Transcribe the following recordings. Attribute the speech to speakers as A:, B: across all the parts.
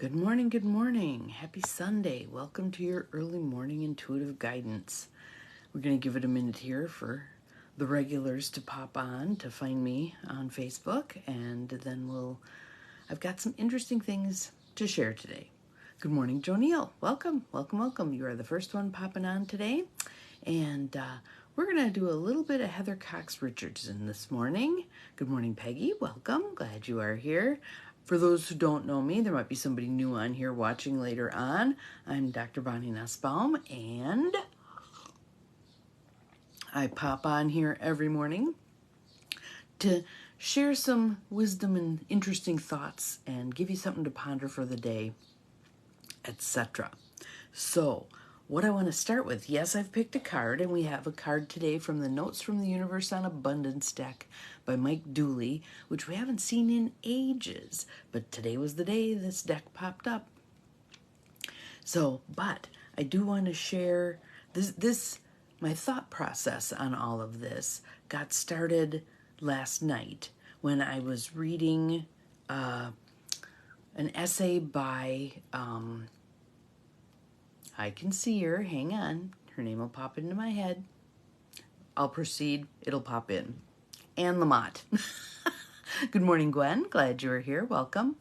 A: Good morning, good morning. Happy Sunday. Welcome to your early morning intuitive guidance. We're going to give it a minute here for the regulars to pop on to find me on Facebook, and then I've got some interesting things to share today. Good morning, Joneel. Welcome, welcome, welcome. You are the first one popping on today, and we're going to do a little bit of Heather Cox Richardson this morning. Good morning, Peggy. Welcome. Glad you are here. For those who don't know me, there might be somebody new on here watching later on. I'm Dr. Bonnie Nussbaum, and I pop on here every morning to share some wisdom and interesting thoughts and give you something to ponder for the day, etc. So, what I want to start with, yes, I've picked a card, and we have a card today from the Notes from the Universe on Abundance deck by Mike Dooley, which we haven't seen in ages, but today was the day this deck popped up. So, but I do want to share this my thought process on all of this got started last night when I was reading an essay by I can see her. Hang on. Her name will pop into my head. I'll proceed. It'll pop in. Anne Lamott. Good morning, Gwen. Glad you're here. Welcome.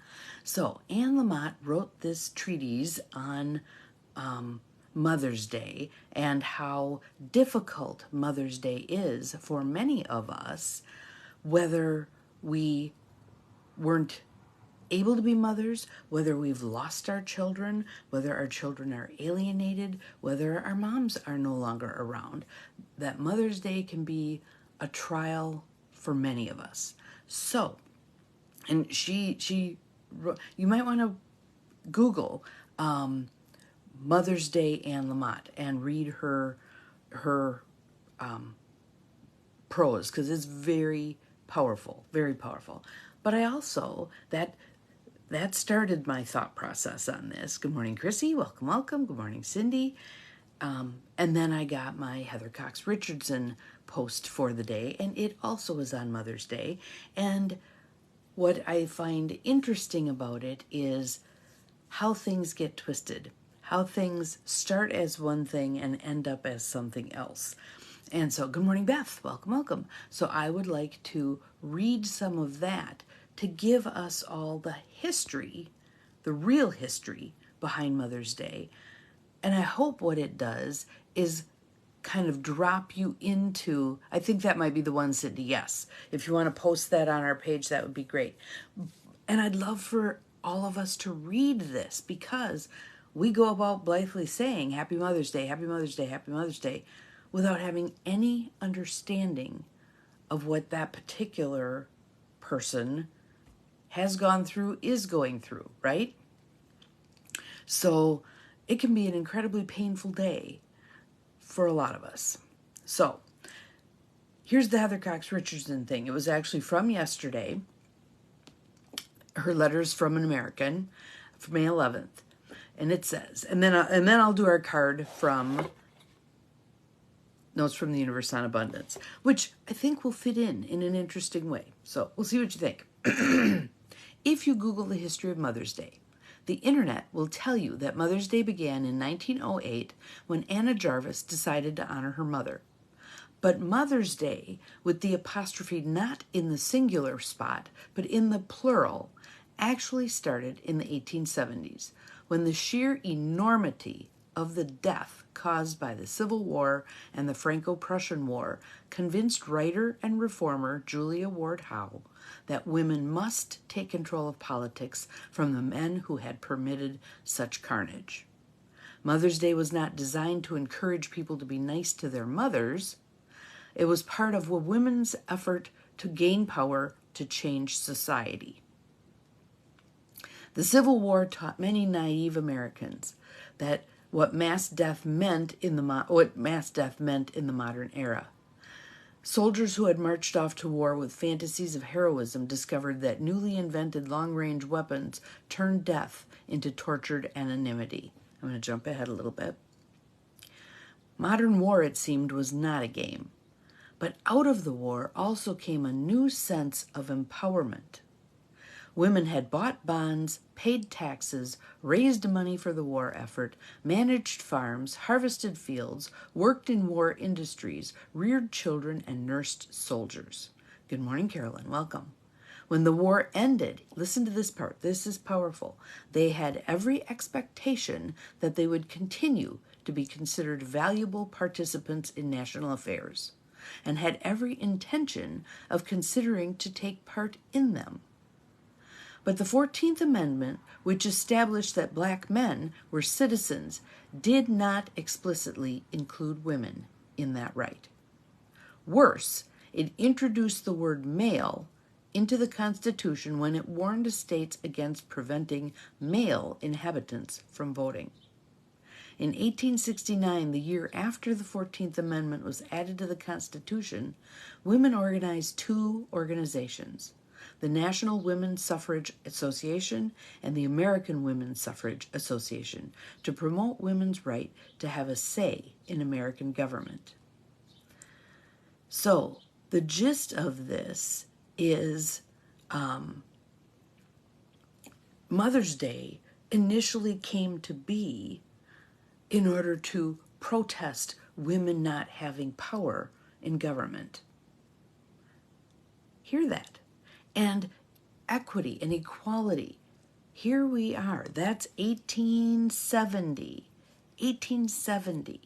A: So, Anne Lamott wrote this treatise on Mother's Day and how difficult Mother's Day is for many of us, whether we weren't able to be mothers, whether we've lost our children, whether our children are alienated, whether our moms are no longer around. That Mother's Day can be a trial for many of us. So, and she you might want to Google Mother's Day Anne Lamott and read her prose, because it's very powerful, very powerful. But I also, that started my thought process on this. Good morning, Chrissy. Welcome, welcome. Good morning, Cindy. And then I got my Heather Cox Richardson post for the day, and it also was on Mother's Day. And what I find interesting about it is how things get twisted, how things start as one thing and end up as something else. And so, good morning, Beth. Welcome, welcome. So I would like to read some of that to give us all the history, the real history behind Mother's Day. And I hope what it does is kind of drop you into, I think that might be the one, Cindy, yes. If you want to post that on our page, that would be great. And I'd love for all of us to read this, because we go about blithely saying Happy Mother's Day, Happy Mother's Day, Happy Mother's Day, without having any understanding of what that particular person has gone through, is going through, right? So it can be an incredibly painful day for a lot of us. So here's the Heather Cox Richardson thing. It was actually from yesterday. Her letters from an American, from May 11th. And it says, and then I'll do our card from Notes from the Universe on Abundance, which I think will fit in an interesting way. So we'll see what you think. If you Google the history of Mother's Day, the internet will tell you that Mother's Day began in 1908 when Anna Jarvis decided to honor her mother. But Mother's Day, with the apostrophe not in the singular spot, but in the plural, actually started in the 1870s, when the sheer enormity of the death caused by the Civil War and the Franco-Prussian War convinced writer and reformer Julia Ward Howe that women must take control of politics from the men who had permitted such carnage. Mother's Day was not designed to encourage people to be nice to their mothers. It was part of a women's effort to gain power to change society. The Civil War taught many naive Americans that what mass death meant in the modern era. Soldiers who had marched off to war with fantasies of heroism discovered that newly invented long-range weapons turned death into tortured anonymity. I'm going to jump ahead a little bit. Modern war, it seemed, was not a game. But out of the war also came a new sense of empowerment. Women had bought bonds, paid taxes, raised money for the war effort, managed farms, harvested fields, worked in war industries, reared children, and nursed soldiers. Good morning, Carolyn. Welcome. When the war ended, listen to this part. This is powerful. They had every expectation that they would continue to be considered valuable participants in national affairs, and had every intention of considering to take part in them. But the 14th Amendment, which established that black men were citizens, did not explicitly include women in that right. Worse, it introduced the word male into the Constitution when it warned states against preventing male inhabitants from voting. In 1869, the year after the 14th Amendment was added to the Constitution, women organized two organizations, the National Women's Suffrage Association and the American Women's Suffrage Association, to promote women's right to have a say in American government. So, the gist of this is Mother's Day initially came to be in order to protest women not having power in government. Hear that? And equity and equality. Here we are. That's 1870. 1870.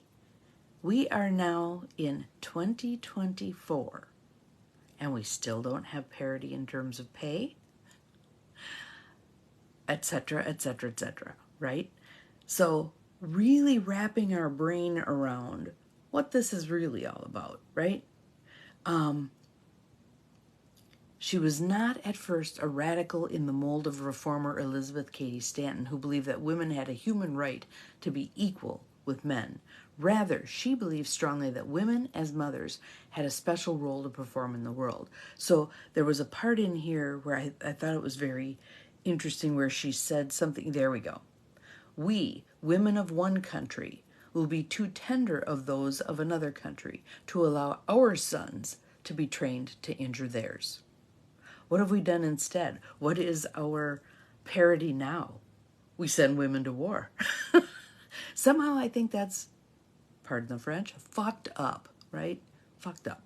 A: We are now in 2024, and we still don't have parity in terms of pay, etc., etc., etc., right? So really wrapping our brain around what this is really all about, right? She was not at first a radical in the mold of reformer Elizabeth Cady Stanton, who believed that women had a human right to be equal with men. Rather, she believed strongly that women as mothers had a special role to perform in the world. So there was a part in here where I thought it was very interesting where she said something, there we go. We, women of one country, will be too tender of those of another country to allow our sons to be trained to injure theirs. What have we done instead? What is our parity now? We send women to war. Somehow I think that's, pardon the French, fucked up, right? Fucked up.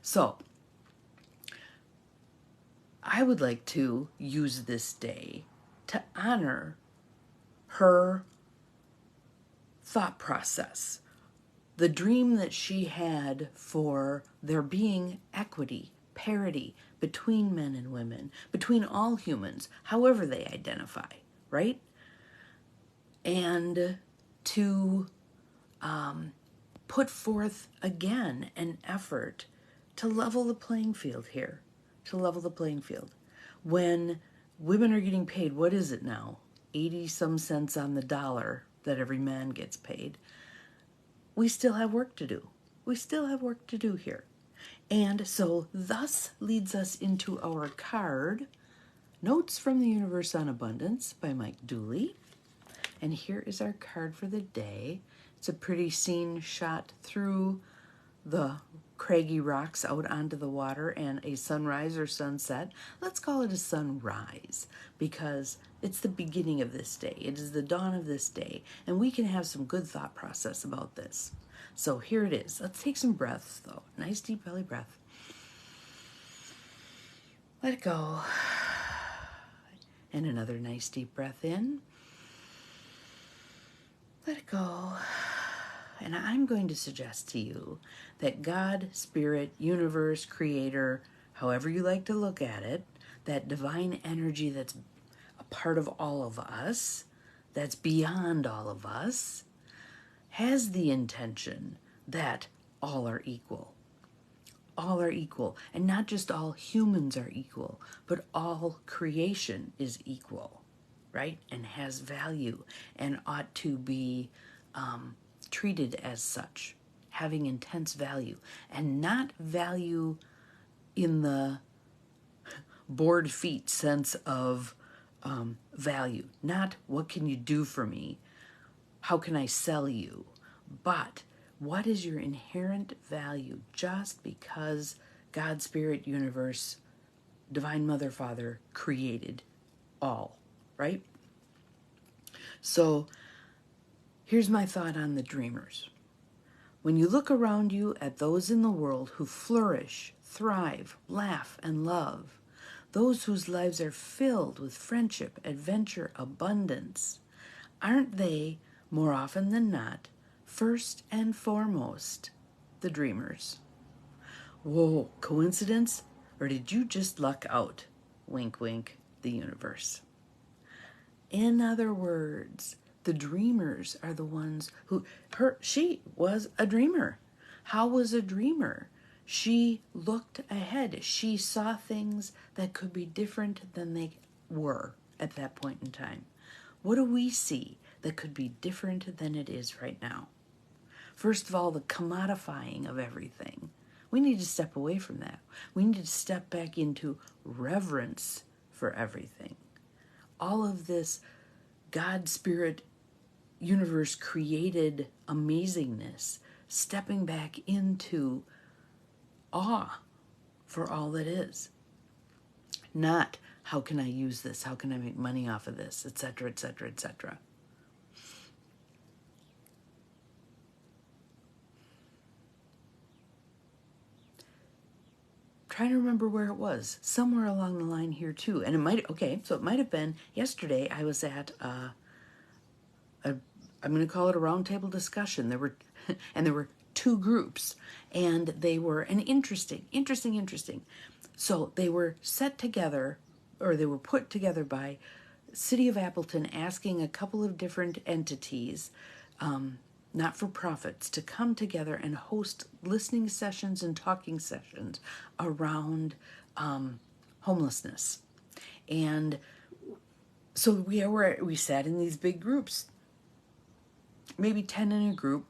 A: So, I would like to use this day to honor her thought process, the dream that she had for there being equity, parity between men and women, between all humans, however they identify, right? And to put forth again an effort to level the playing field here, to level the playing field. When women are getting paid, what is it now? 80 some cents on the dollar that every man gets paid. We still have work to do. We still have work to do here. And so thus leads us into our card, Notes from the Universe on Abundance by Mike Dooley. And here is our card for the day. It's a pretty scene shot through the craggy rocks out onto the water and a sunrise or sunset. Let's call it a sunrise because it's the beginning of this day. It is the dawn of this day, and we can have some good thought process about this. So here it is. Let's take some breaths, though. Nice deep belly breath. Let it go. And another nice deep breath in. Let it go. And I'm going to suggest to you that God, Spirit, Universe, Creator, however you like to look at it, that divine energy that's a part of all of us, that's beyond all of us, has the intention that all are equal. All are equal. And not just all humans are equal, but all creation is equal, right? And has value and ought to be treated as such, having intense value, and not value in the bored feet sense of value. Not what can you do for me, how can I sell you, but what is your inherent value just because God, Spirit, Universe, Divine Mother, Father created all, right? So here's my thought on the dreamers. When you look around you at those in the world who flourish, thrive, laugh, and love, those whose lives are filled with friendship, adventure, abundance, aren't they, more often than not, first and foremost, the dreamers? Whoa, coincidence? Or did you just luck out? Wink, wink, the universe. In other words, the dreamers are the ones who, she was a dreamer. How was a dreamer? She looked ahead. She saw things that could be different than they were at that point in time. What do we see that could be different than it is right now? First of all, the commodifying of everything. We need to step away from that. We need to step back into reverence for everything. All of this God, Spirit, universe created amazingness, stepping back into awe for all that is. Not, how can I use this? How can I make money off of this? Etc., etc., etc. Trying to remember where it was. Somewhere along the line here too. And it might have been yesterday. I was at I'm going to call it a roundtable discussion. There were two groups, and they were interesting. So they were set together, or they were put together by City of Appleton, asking a couple of different entities, not-for-profits, to come together and host listening sessions and talking sessions around homelessness. And so we sat in these big groups, maybe 10 in a group.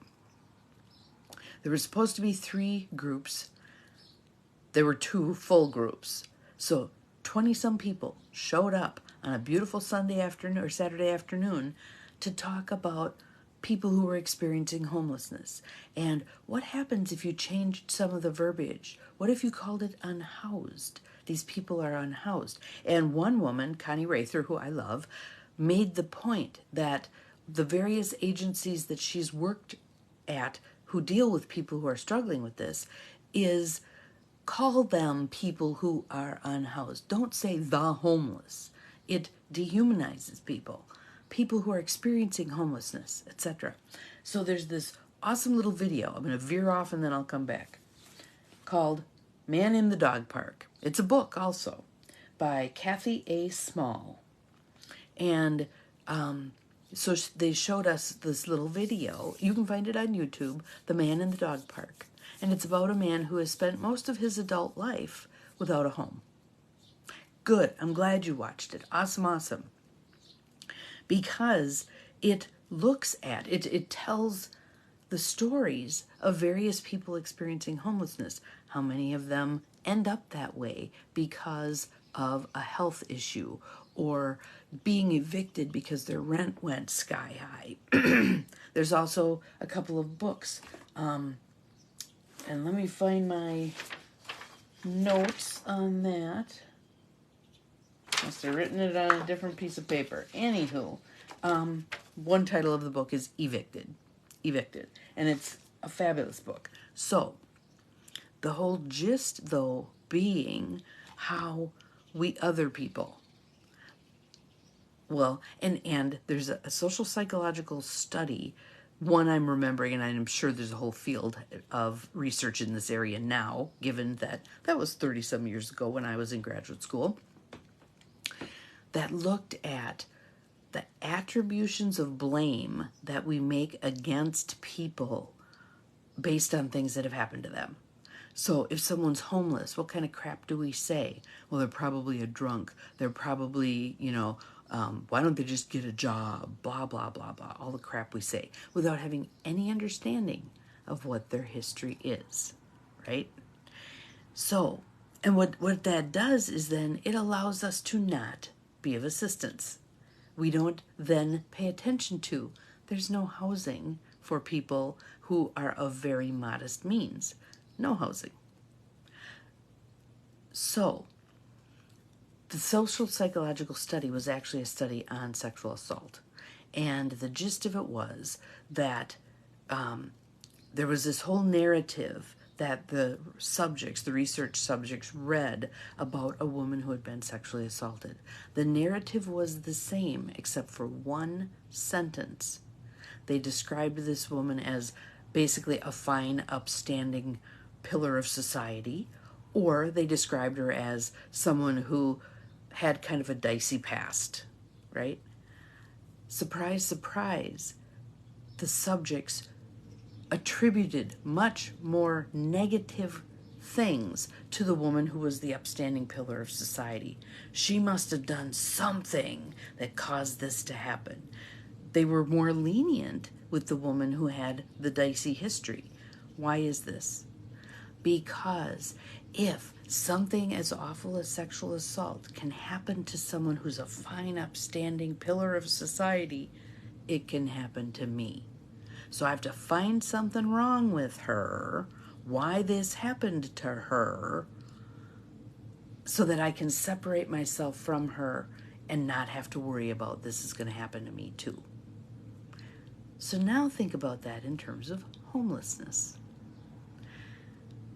A: There were supposed to be 3 groups. There were 2 full groups. So 20-some people showed up on a beautiful Sunday afternoon or Saturday afternoon to talk about people who were experiencing homelessness. And what happens if you changed some of the verbiage? What if you called it unhoused? These people are unhoused. And one woman, Connie Rather, who I love, made the point that the various agencies that she's worked at who deal with people who are struggling with this is call them people who are unhoused. Don't say the homeless. It dehumanizes people who are experiencing homelessness, etc. So there's this awesome little video. I'm going to veer off and then I'll come back, called Man in the Dog Park. It's a book also by Kathy A. Small. And so they showed us this little video. You can find it on YouTube, The Man in the Dog Park. And it's about a man who has spent most of his adult life without a home. Good. I'm glad you watched it. Awesome. Because it looks at, it tells the stories of various people experiencing homelessness. How many of them end up that way because of a health issue or being evicted because their rent went sky high. There's also a couple of books. And let me find my notes on that. Must have written it on a different piece of paper. Anywho, one title of the book is Evicted. And it's a fabulous book. So, the whole gist, though, being how we other people, well, and there's a social psychological study, one I'm remembering, and I'm sure there's a whole field of research in this area now, given that was 30-some years ago when I was in graduate school, that looked at the attributions of blame that we make against people based on things that have happened to them. So if someone's homeless, what kind of crap do we say? Well, they're probably a drunk. They're probably, why don't they just get a job? Blah, blah, blah, blah. All the crap we say without having any understanding of what their history is, right? So, and what that does is then it allows us to not be of assistance. We don't then pay attention to, there's no housing for people who are of very modest means. No housing. So, The social psychological study was actually a study on sexual assault. And the gist of it was that there was this whole narrative that the subjects, the research subjects, read about a woman who had been sexually assaulted. The narrative was the same except for one sentence. They described this woman as basically a fine, upstanding pillar of society, or they described her as someone who had kind of a dicey past, right? Surprise, surprise, the subjects attributed much more negative things to the woman who was the upstanding pillar of society. She must have done something that caused this to happen. They were more lenient with the woman who had the dicey history. Why is this? Because if something as awful as sexual assault can happen to someone who's a fine, upstanding pillar of society, it can happen to me. So I have to find something wrong with her, why this happened to her, so that I can separate myself from her and not have to worry about this is going to happen to me too. So now think about that in terms of homelessness.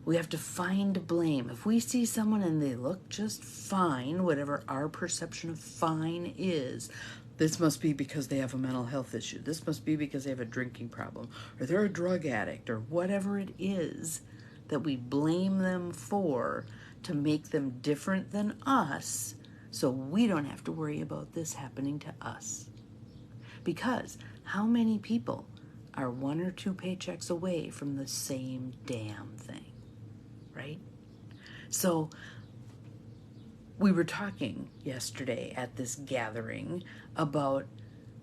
A: We have to find blame. If we see someone and they look just fine, whatever our perception of fine is, this must be because they have a mental health issue. This must be because they have a drinking problem, or they're a drug addict, or whatever it is that we blame them for to make them different than us, so we don't have to worry about this happening to us. Because how many people are 1 or 2 paychecks away from the same damn thing, right? So we were talking yesterday at this gathering about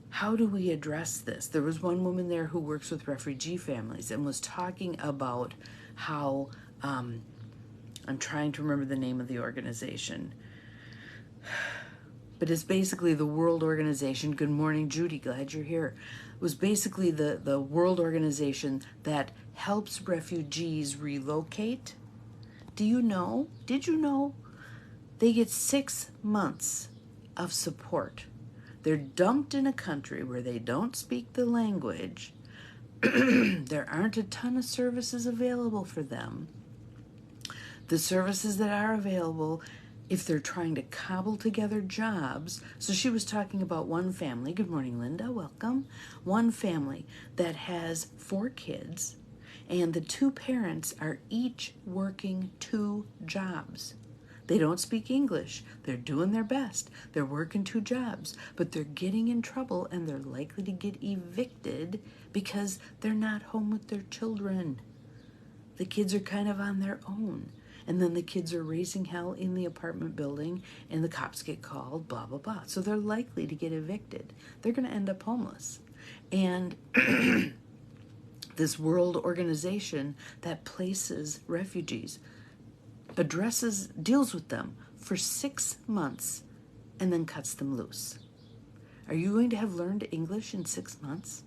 A: how do we address this. There was one woman there who works with refugee families and was talking about how, I'm trying to remember the name of the organization, but it's basically the World Organization. Good morning, Judy, glad you're here. It was basically the World Organization that helps refugees relocate. Did you know they get 6 months of support? They're dumped in a country where they don't speak the language. There aren't a ton of services available for them. The services that are available, if they're trying to cobble together jobs. So she was talking about one family. Good morning, Linda. Welcome. One family that has 4 kids, and the 2 parents are each working 2 jobs. They don't speak English. They're doing their best. They're working 2 jobs, but they're getting in trouble and they're likely to get evicted because they're not home with their children. The kids are kind of on their own. And then the kids are raising hell in the apartment building and the cops get called, blah, blah, blah. So they're likely to get evicted. They're going to end up homeless. And this world organization that places refugees deals with them for 6 months and then cuts them loose. Are you going to have learned English in 6 months?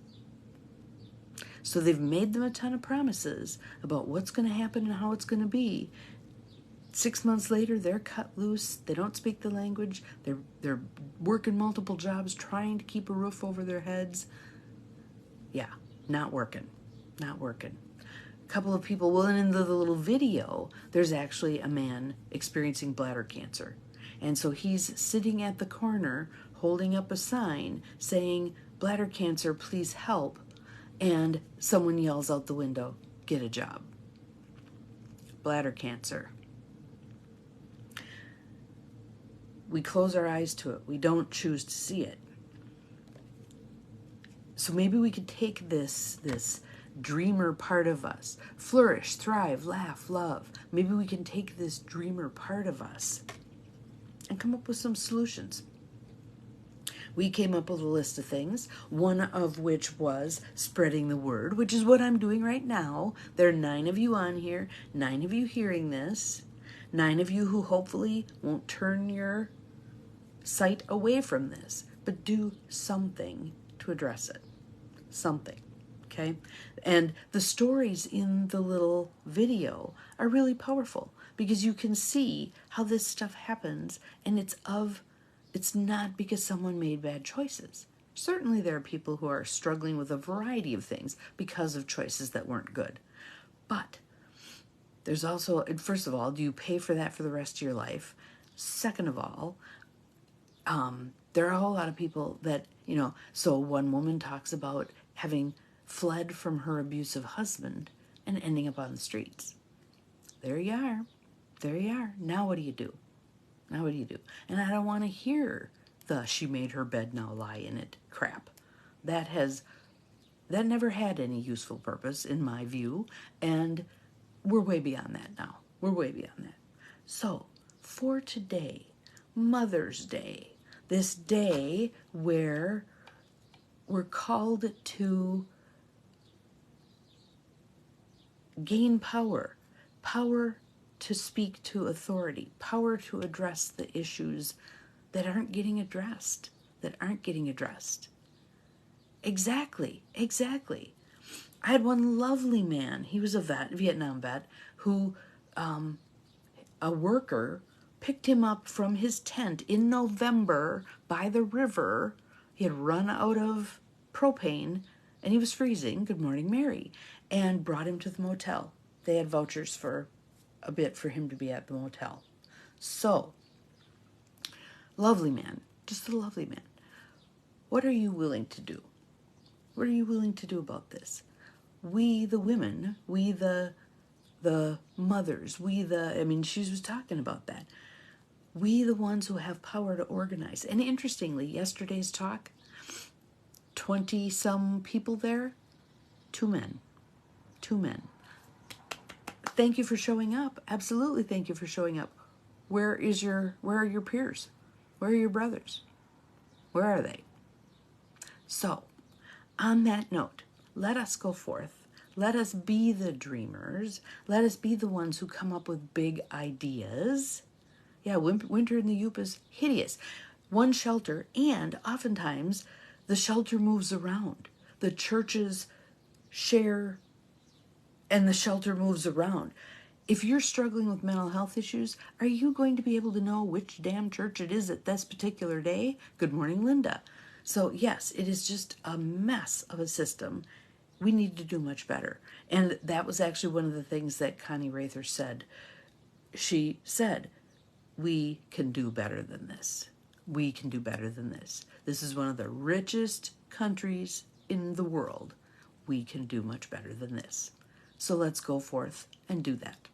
A: So they've made them a ton of promises about what's going to happen and how it's going to be. 6 months later, they're cut loose. They don't speak the language. They're working multiple jobs, trying to keep a roof over their heads. Yeah, not working. Not working. A couple of people, well, and in the little video, there's actually a man experiencing bladder cancer. And so he's sitting at the corner holding up a sign saying, "Bladder cancer, please help." And someone yells out the window, "Get a job." Bladder cancer. We close our eyes to it. We don't choose to see it. So maybe we could take this dreamer part of us, flourish, thrive, laugh, love. Maybe we can take this dreamer part of us and come up with some solutions. We came up with a list of things, one of which was spreading the word, which is what I'm doing right now. There are 9 of you on here, 9 of you hearing this, 9 of you who hopefully won't turn your sight away from this, but do something to address it. Something, okay? And the stories in the little video are really powerful because you can see how this stuff happens, and it's not because someone made bad choices. Certainly there are people who are struggling with a variety of things because of choices that weren't good. But there's also, first of all, do you pay for that for the rest of your life? Second of all, there are a whole lot of people that, so one woman talks about having fled from her abusive husband and ending up on the streets. There you are. There you are. Now what do you do? Now what do you do? And I don't want to hear the she made her bed, now lie in it crap. That never had any useful purpose in my view, and we're way beyond that now. We're way beyond that. So, for today, Mother's Day, this day where we're called to gain power to speak to authority, power to address the issues that aren't getting addressed, Exactly. I had one lovely man, he was a Vietnam vet, who a worker picked him up from his tent in November by the river. He had run out of propane and he was freezing, good morning Mary, and brought him to the motel. They had vouchers for a bit for him to be at the motel. So, lovely man, just a lovely man. What are you willing to do? What are you willing to do about this? We, the women, we, the mothers, she was talking about that. We, the ones who have power to organize. And interestingly, yesterday's talk, 20-some people there, 2 men. Thank you for showing up. Absolutely thank you for showing up. Where are your peers? Where are your brothers? Where are they? So, on that note, let us go forth. Let us be the dreamers. Let us be the ones who come up with big ideas. Yeah, winter in the Yup is hideous. One shelter, and oftentimes the shelter moves around. The churches share and the shelter moves around. If you're struggling with mental health issues, are you going to be able to know which damn church it is at this particular day? Good morning, Linda. So yes, it is just a mess of a system. We need to do much better. And that was actually one of the things that Connie Rather said. She said, we can do better than this. We can do better than this. This is one of the richest countries in the world. We can do much better than this. So let's go forth and do that.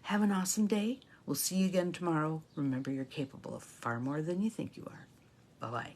A: Have an awesome day. We'll see you again tomorrow. Remember, you're capable of far more than you think you are. Bye-bye.